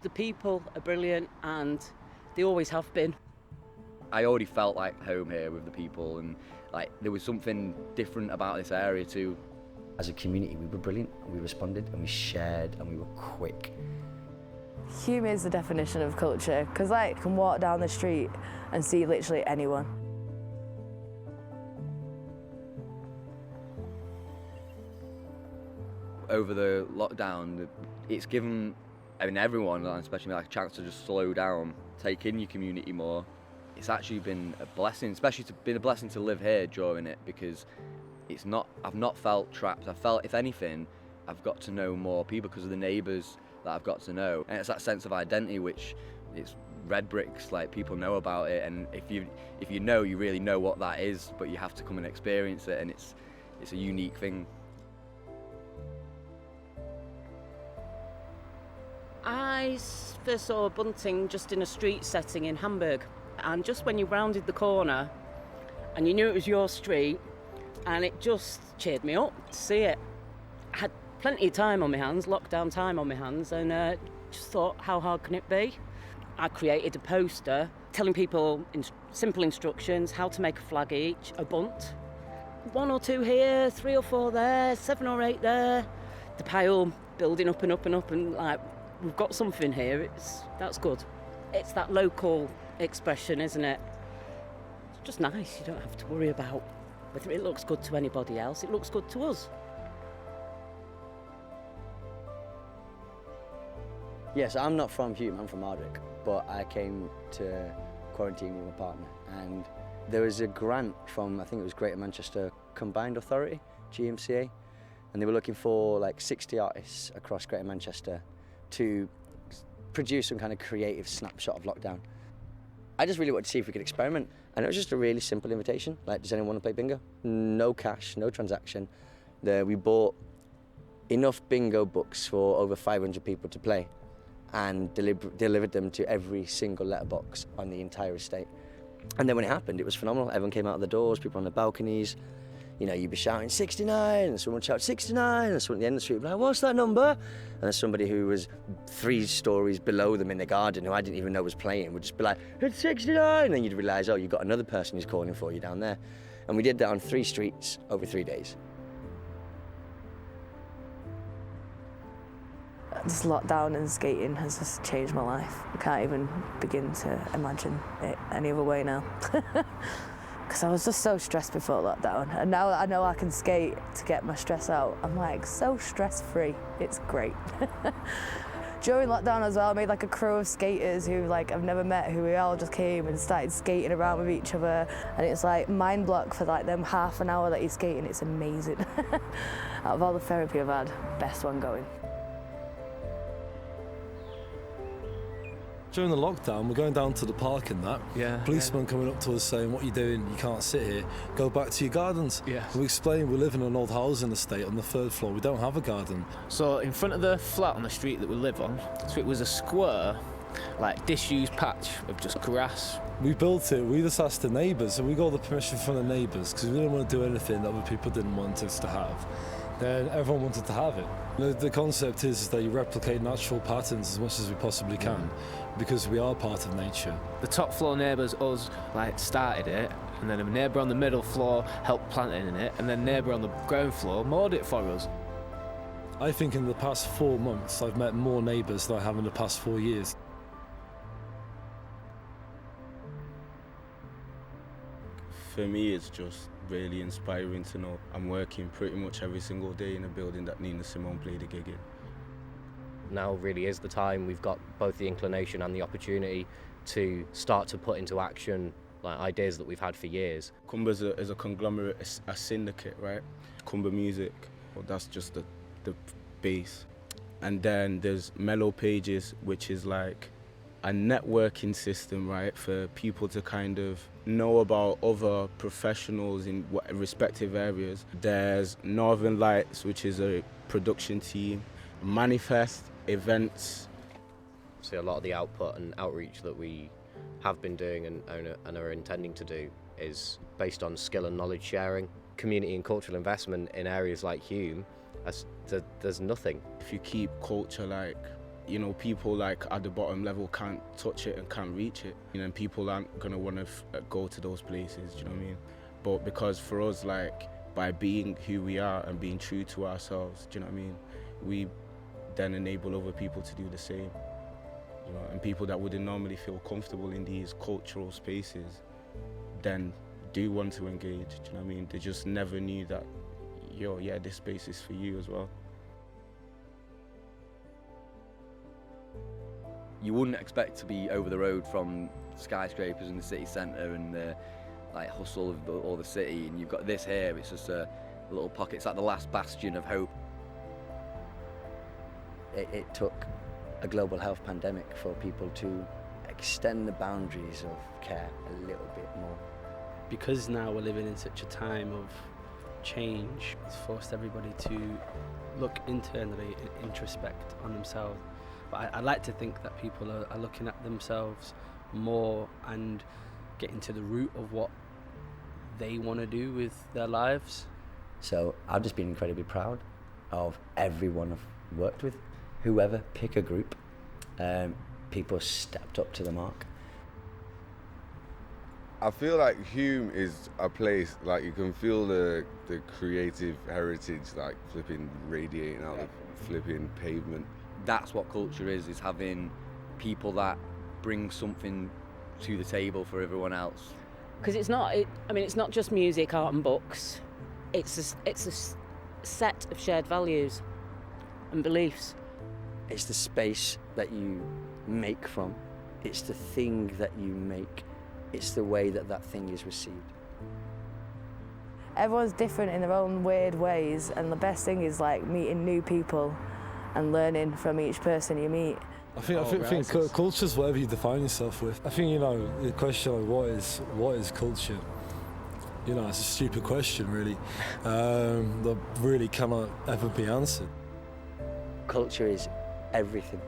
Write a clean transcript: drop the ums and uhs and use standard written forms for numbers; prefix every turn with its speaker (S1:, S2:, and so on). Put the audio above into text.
S1: the people are brilliant and they always have been.
S2: I already felt like home here with the people, and like there was something different about this area too.
S3: As a community, we were brilliant, and we responded, and we shared, and we were quick.
S4: Hume is the definition of culture, because like, you can walk down the street and see literally anyone.
S2: Over the lockdown, it's given everyone, especially me, like a chance to just slow down, take in your community more. It's actually been a blessing, especially been a blessing to live here during it, because I've not felt trapped. I've felt, if anything, I've got to know more people because of the neighbours that I've got to know. And it's that sense of identity, which it's red bricks, like people know about it, and if you know, you really know what that is, but you have to come and experience it, and it's a unique thing.
S1: I first saw bunting just in a street setting in Hamburg, and just when you rounded the corner and you knew it was your street, and it just cheered me up to see it. I had plenty of time on my hands, lockdown time on my hands, and just thought, how hard can it be? I created a poster telling people in simple instructions how to make a flag each, a bunt. 1 or 2 here, 3 or 4 there, 7 or 8 there. The pile building up and up and up, and like, we've got something here, that's good. It's that local expression, isn't it? It's just nice, you don't have to worry about whether it looks good to anybody else, it looks good to us.
S3: Yes, I'm not from Hume, I'm from Ardwick, but I came to quarantine with my partner, and there was a grant from, I think it was Greater Manchester Combined Authority, GMCA, and they were looking for like 60 artists across Greater Manchester to produce some kind of creative snapshot of lockdown. I just really wanted to see if we could experiment, and it was just a really simple invitation, like, does anyone want to play bingo? No cash, no transaction. We bought enough bingo books for over 500 people to play, and delivered them to every single letterbox on the entire estate. And then when it happened, it was phenomenal. Everyone came out of the doors, people on the balconies. You know, you'd be shouting 69, and someone would shout 69, and someone at the end of the street would be like, what's that number? And there's somebody who was 3 stories below them in the garden, who I didn't even know was playing, would just be like, it's 69! And then you'd realise, oh, you've got another person who's calling for you down there. And we did that on 3 streets over 3 days.
S4: This lockdown and skating has just changed my life. I can't even begin to imagine it any other way now. Because I was just so stressed before lockdown, and now that I know I can skate to get my stress out, I'm like so stress-free. It's great. During lockdown as well, I made like a crew of skaters who like I've never met, who we all just came and started skating around with each other, and it's like mind block for like them half an hour that you're skating. It's amazing. Out of all the therapy I've had, best one going.
S5: During the lockdown, we're going down to the park and that.
S6: Yeah.
S5: Policemen coming up to us saying, what are you doing? You can't sit here. Go back to your gardens.
S6: Yeah.
S5: We explained we live in an old housing estate on the 3rd floor. We don't have a garden.
S6: So in front of the flat on the street that we live on, so it was a square, like disused patch of just grass.
S5: We built it. We just asked the neighbours, and we got the permission from the neighbours because we didn't want to do anything that other people didn't want us to have. Then everyone wanted to have it. The concept is that you replicate natural patterns as much as we possibly can, because we are part of nature.
S6: The top floor neighbours, us, like started it, and then a neighbour on the middle floor helped planting in it, and then neighbour on the ground floor mowed it for us.
S5: I think in the past 4 months I've met more neighbours than I have in the past 4 years.
S7: For me, it's just really inspiring to know I'm working pretty much every single day in a building that Nina Simone played a gig in.
S8: Now really is the time. We've got both the inclination and the opportunity to start to put into action like ideas that we've had for years.
S7: Cumber is a conglomerate, a syndicate, right? Cumber Music, well, that's just the base. And then there's Mellow Pages, which is like a networking system, right, for people to kind of know about other professionals in respective areas. There's Northern Lights, which is a production team. Manifest, events.
S8: So a lot of the output and outreach that we have been doing and are intending to do is based on skill and knowledge sharing. Community and cultural investment in areas like Hume, there's nothing.
S7: If you keep culture like you know, people like at the bottom level can't touch it and can't reach it. You know, and people aren't gonna want to go to those places. Do you know what I mean? But because for us, like, by being who we are and being true to ourselves, do you know what I mean? We then enable other people to do the same. You know, and people that wouldn't normally feel comfortable in these cultural spaces then do want to engage. Do you know what I mean? They just never knew that, yo, yeah, this space is for you as well.
S2: You wouldn't expect to be over the road from skyscrapers in the city centre and the like hustle of all the city, and you've got this here. It's just a little pocket. It's like the last bastion of hope.
S3: It took a global health pandemic for people to extend the boundaries of care a little bit more.
S9: Because now we're living in such a time of change, it's forced everybody to look internally and introspect on themselves. But I like to think that people are looking at themselves more and getting to the root of what they want to do with their lives.
S3: So I've just been incredibly proud of everyone I've worked with. Whoever, pick a group, people stepped up to the mark.
S10: I feel like Hume is a place, like, you can feel the creative heritage, like, flipping radiating out the flipping pavement.
S2: That's what culture is having people that bring something to the table for everyone else.
S1: Because it's not just music, art and books. It's a set of shared values and beliefs.
S3: It's the space that you make from. It's the thing that you make. It's the way that that thing is received.
S4: Everyone's different in their own weird ways, and the best thing is like meeting new people and learning from each person you meet.
S5: I think culture's whatever you define yourself with. I think, you know, the question of what is culture, you know, it's a stupid question really, that really cannot ever be answered.
S3: Culture is everything.